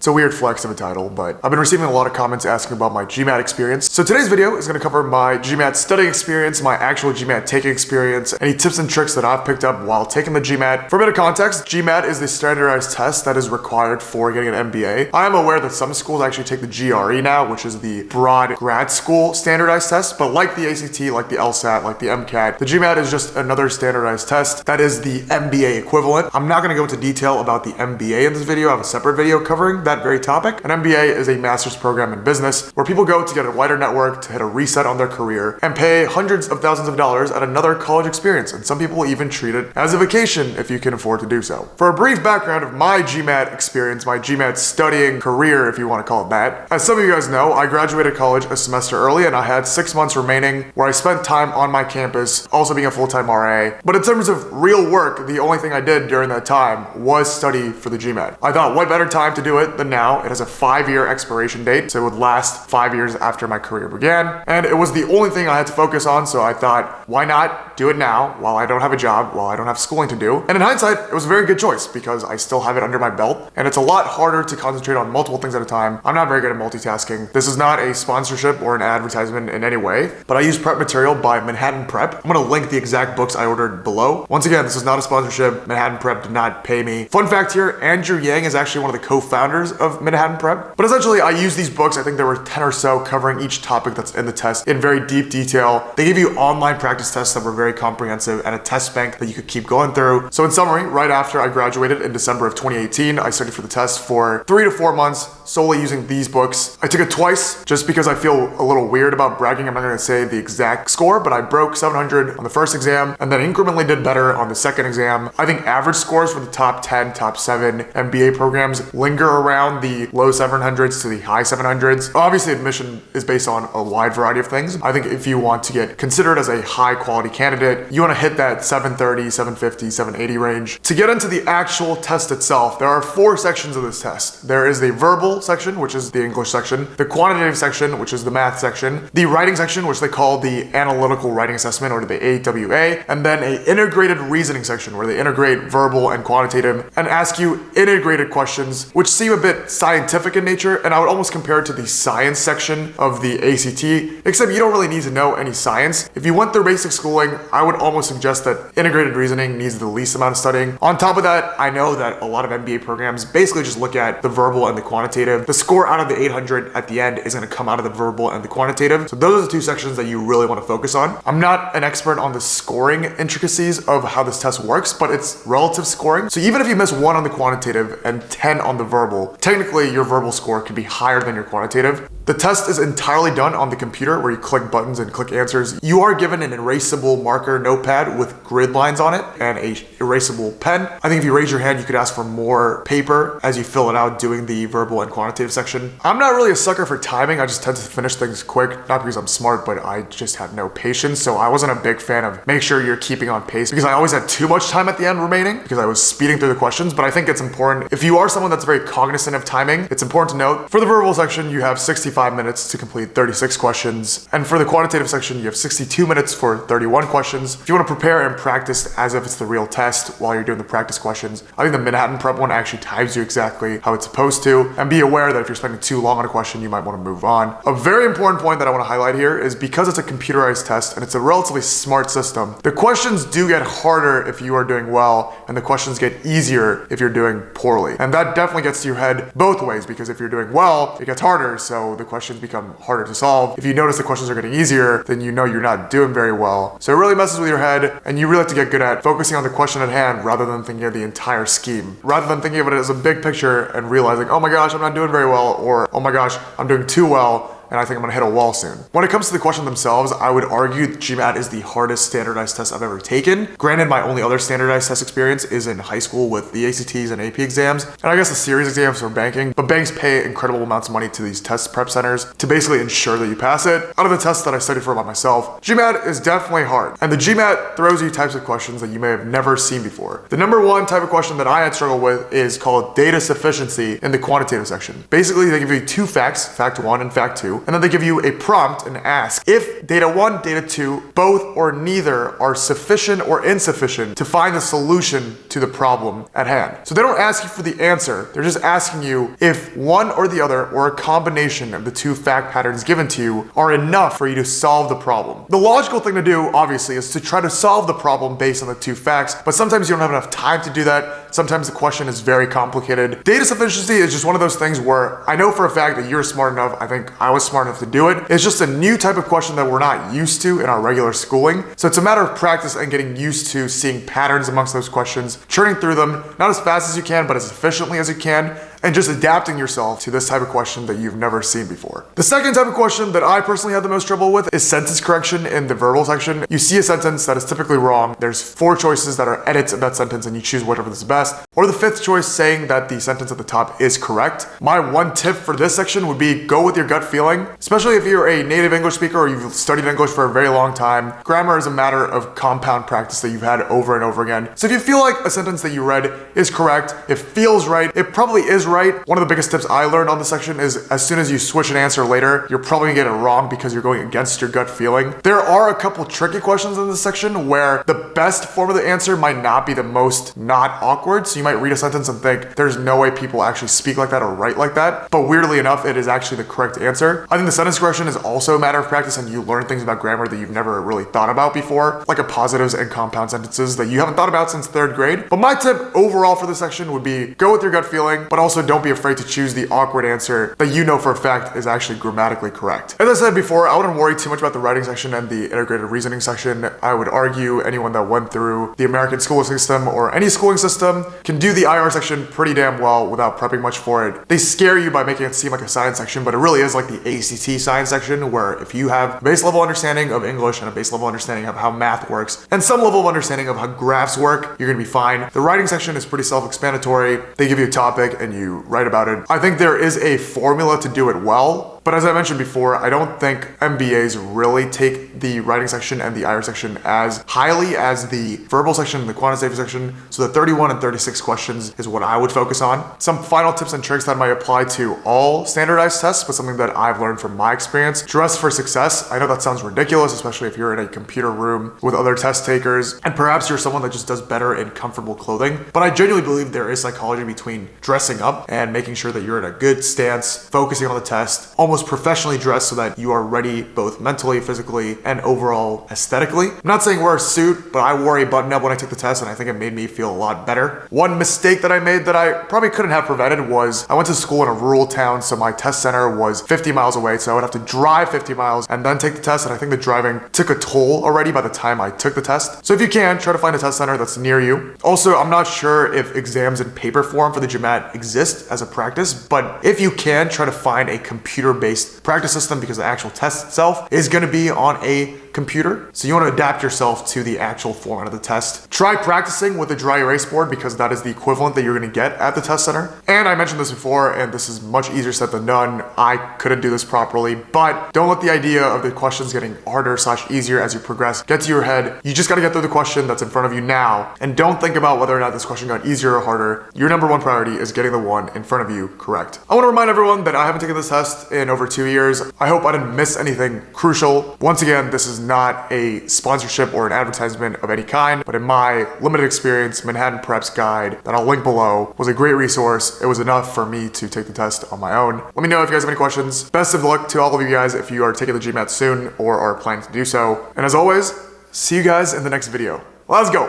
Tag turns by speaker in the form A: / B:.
A: It's a weird flex of a title, but I've been receiving a lot of comments asking about my GMAT experience. So today's video is going to cover my GMAT studying experience, my actual GMAT taking experience, any tips and tricks that I've picked up while taking the GMAT. For a bit of context, GMAT is the standardized test that is required for getting an MBA. I am aware that some schools actually take the GRE now, which is the broad grad school standardized test, but like the ACT, like the LSAT, like the MCAT, the GMAT is just another standardized test that is the MBA equivalent. I'm not going to go into detail about the MBA in this video. I have a separate video covering that very topic. An MBA is a master's program in business where people go to get a wider network, to hit a reset on their career, and pay hundreds of thousands of dollars at another college experience. And some people even treat it as a vacation if you can afford to do so. For a brief background of my GMAT experience, my GMAT studying career, if you want to call it that, as some of you guys know, I graduated college a semester early and I had 6 months remaining where I spent time on my campus, also being a full-time RA. But in terms of real work, the only thing I did during that time was study for the GMAT. I thought, what better time to do it than now? It has a 5-year expiration date, so it would last 5 years after my career began. And it was the only thing I had to focus on, so I thought, why not do it now while I don't have a job, while I don't have schooling to do? And in hindsight, it was a very good choice because I still have it under my belt, and it's a lot harder to concentrate on multiple things at a time. I'm not very good at multitasking. This is not a sponsorship or an advertisement in any way, but I use prep material by Manhattan Prep. I'm gonna link the exact books I ordered below. Once again, this is not a sponsorship. Manhattan Prep did not pay me. Fun fact here, Andrew Yang is actually one of the co-founders of Manhattan Prep. But essentially, I use these books, I think there were 10 or so, covering each topic that's in the test in very deep detail. They give you online practice tests that were very comprehensive and a test bank that you could keep going through. So in summary, right after I graduated in December of 2018, I studied for the test for 3 to 4 months, solely using these books. I took it twice just because I feel a little weird about bragging. I'm not gonna say the exact score, but I broke 700 on the first exam and then incrementally did better on the second exam. I think average scores for the top 10, top 7 MBA programs linger around the low 700s to the high 700s. Obviously, admission is based on a wide variety of things. I think if you want to get considered as a high quality candidate, you want to hit that 730, 750, 780 range. To get into the actual test itself, there are 4 sections of this test. There is the verbal section, which is the English section, the quantitative section, which is the math section, the writing section, which they call the analytical writing assessment or the AWA, and then a integrated reasoning section where they integrate verbal and quantitative and ask you integrated questions, which seem a bit scientific in nature, and I would almost compare it to the science section of the ACT, except you don't really need to know any science. If you went through basic schooling, I would almost suggest that integrated reasoning needs the least amount of studying. On top of that, I know that a lot of MBA programs basically just look at the verbal and the quantitative. The score out of the 800 at the end is going to come out of the verbal and the quantitative. So those are the 2 sections that you really want to focus on. I'm not an expert on the scoring intricacies of how this test works, but it's relative scoring. So even if you miss 1 on the quantitative and 10 on the verbal, technically your verbal score could be higher than your quantitative. The test is entirely done on the computer where you click buttons and click answers. You are given an erasable marker notepad with grid lines on it and a erasable pen. I think if you raise your hand, you could ask for more paper as you fill it out doing the verbal and quantitative section. I'm not really a sucker for timing. I just tend to finish things quick, not because I'm smart, but I just have no patience. So I wasn't a big fan of make sure you're keeping on pace because I always had too much time at the end remaining because I was speeding through the questions. But I think it's important, if you are someone that's very cognizant of timing, it's important to note for the verbal section, you have 65 minutes to complete 36 questions. And for the quantitative section, you have 62 minutes for 31 questions. If you want to prepare and practice as if it's the real test while you're doing the practice questions, I think the Manhattan Prep one actually times you exactly how it's supposed to. And be aware that if you're spending too long on a question, you might want to move on. A very important point that I want to highlight here is because it's a computerized test and it's a relatively smart system, the questions do get harder if you are doing well, and the questions get easier if you're doing poorly. And that definitely gets to your head both ways, because if you're doing well, it gets harder, so the questions become harder to solve. If you notice the questions are getting easier, then you know you're not doing very well. So it really messes with your head, and you really have to get good at focusing on the question at hand rather than thinking of the entire scheme. Rather than thinking of it as a big picture and realizing, oh my gosh, I'm not doing very well, or oh my gosh, I'm doing too well, and I think I'm gonna hit a wall soon. When it comes to the question themselves, I would argue GMAT is the hardest standardized test I've ever taken. Granted, my only other standardized test experience is in high school with the ACTs and AP exams, and I guess the series exams for banking, but banks pay incredible amounts of money to these test prep centers to basically ensure that you pass it. Out of the tests that I studied for by myself, GMAT is definitely hard. And the GMAT throws you types of questions that you may have never seen before. The number 1 type of question that I had struggled with is called data sufficiency in the quantitative section. Basically, they give you 2 facts, fact 1 and fact 2, 2, and then they give you a prompt and ask if data 1, data 2, both or neither are sufficient or insufficient to find the solution to the problem at hand. So they don't ask you for the answer, they're just asking you if one or the other or a combination of the two fact patterns given to you are enough for you to solve the problem. The logical thing to do, obviously, is to try to solve the problem based on the two facts, but sometimes you don't have enough time to do that. Sometimes the question is very complicated. Data sufficiency is just one of those things where I know for a fact that you're smart enough, I think I was smart enough to do it. It's just a new type of question that we're not used to in our regular schooling. So it's a matter of practice and getting used to seeing patterns amongst those questions, churning through them, not as fast as you can, but as efficiently as you can, and just adapting yourself to this type of question that you've never seen before. The second type of question that I personally had the most trouble with is sentence correction in the verbal section. You see a sentence that is typically wrong. There's 4 choices that are edits of that sentence and you choose whatever is best. Or the 5th choice saying that the sentence at the top is correct. My one tip for this section would be go with your gut feeling, especially if you're a native English speaker or you've studied English for a very long time. Grammar is a matter of compound practice that you've had over and over again. So if you feel like a sentence that you read is correct, it feels right, it probably is right. One of the biggest tips I learned on this section is as soon as you switch an answer later, you're probably gonna get it wrong because you're going against your gut feeling. There are a couple tricky questions in this section where the best form of the answer might not be the most not awkward. So you might read a sentence and think, there's no way people actually speak like that or write like that. But weirdly enough, it is actually the correct answer. I think the sentence correction is also a matter of practice and you learn things about grammar that you've never really thought about before, like appositives and compound sentences that you haven't thought about since 3rd grade. But my tip overall for this section would be go with your gut feeling, but also don't be afraid to choose the awkward answer that you know for a fact is actually grammatically correct. As I said before, I wouldn't worry too much about the writing section and the integrated reasoning section. I would argue anyone that went through the American school system or any schooling system can do the IR section pretty damn well without prepping much for it. They scare you by making it seem like a science section, but it really is like the ACT science section where if you have base level understanding of English and a base level understanding of how math works and some level of understanding of how graphs work, you're gonna be fine. The writing section is pretty self-explanatory. They give you a topic and you write about it. I think there is a formula to do it well. But as I mentioned before, I don't think MBAs really take the writing section and the IR section as highly as the verbal section and the quantitative section. So the 31 and 36 questions is what I would focus on. Some final tips and tricks that might apply to all standardized tests, but something that I've learned from my experience. Dress for success. I know that sounds ridiculous, especially if you're in a computer room with other test takers, and perhaps you're someone that just does better in comfortable clothing. But I genuinely believe there is psychology between dressing up and making sure that you're in a good stance, focusing on the test, almost professionally dressed so that you are ready both mentally, physically, and overall aesthetically. I'm not saying wear a suit, but I wore a button up when I took the test and I think it made me feel a lot better. One mistake that I made that I probably couldn't have prevented was I went to school in a rural town, so my test center was 50 miles away, so I would have to drive 50 miles and then take the test, and I think the driving took a toll already by the time I took the test. So if you can, try to find a test center that's near you. Also, I'm not sure if exams in paper form for the GMAT exist as a practice, but if you can, try to find a computer-based practice system because the actual test itself is going to be on a computer. So you want to adapt yourself to the actual format of the test. Try practicing with a dry erase board because that is the equivalent that you're going to get at the test center. And I mentioned this before, and this is much easier said than done. I couldn't do this properly, but don't let the idea of the questions getting harder / easier as you progress get to your head. You just got to get through the question that's in front of you now, and don't think about whether or not this question got easier or harder. Your number one priority is getting the one in front of you correct. I want to remind everyone that I haven't taken this test in over 2 years. I hope I didn't miss anything crucial. Once again, this is not a sponsorship or an advertisement of any kind, but in my limited experience, Manhattan Prep's guide that I'll link below was a great resource. It was enough for me to take the test on my own. Let me know if you guys have any questions. Best of luck to all of you guys if you are taking the GMAT soon or are planning to do so. And as always, see you guys in the next video. Let's go.